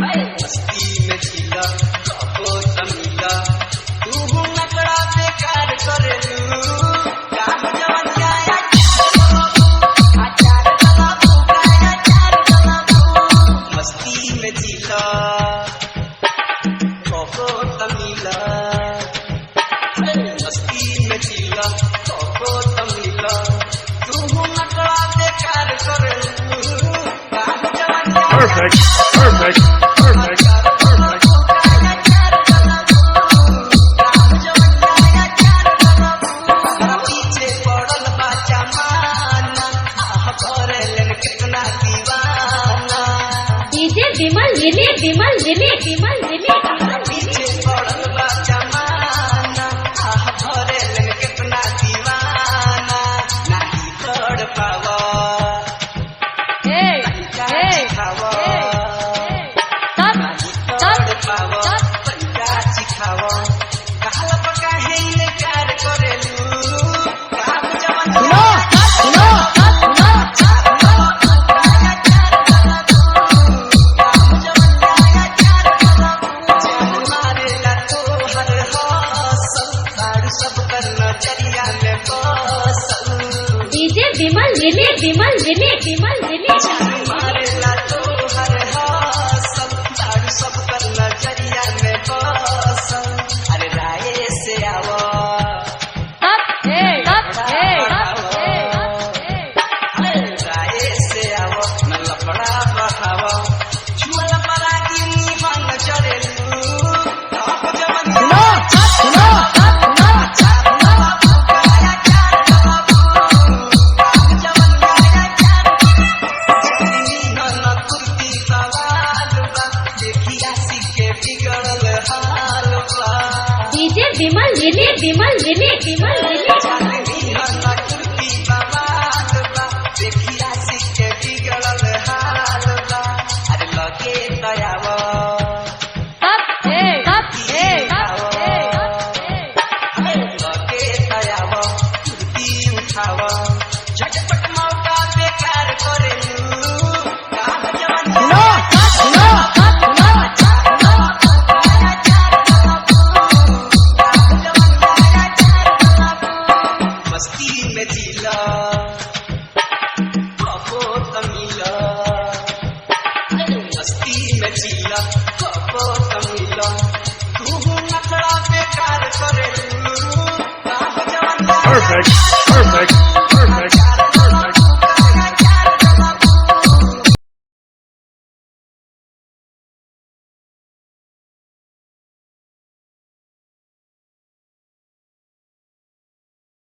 मस्ती में जिला कहो तमिला तू नकड़ा बेकार करेलू काहो जवनिया अचार डलबू अचार डलबू मस्ती में जिला कहो तमिला मस्ती में जिला कहो तमिला तू नकड़ा बेकार करेलू काहो जवनिया Perfect. विमल पीछे पड़ल बा जमाना भरेलन कितना दीवाना नहीं तोड़ पावा विमल मारेला तो हर हासल सारू सब कर नजरिया में बसल अरे राय से आवो राय से आवो न लपड़ा बहावो झूला परा की मन चरेलू काहो जवनिया विमल अरे लगे दयावा लगे दयावा कुर्ती उठावा झटपट मौका बेकार करेलू काहो जवनिया मस्ती में जिला कहो तमिला मस्ती में जिला कहो तमिला तू नखड़ा बेकार करेलू काहो जवनिया Perfect.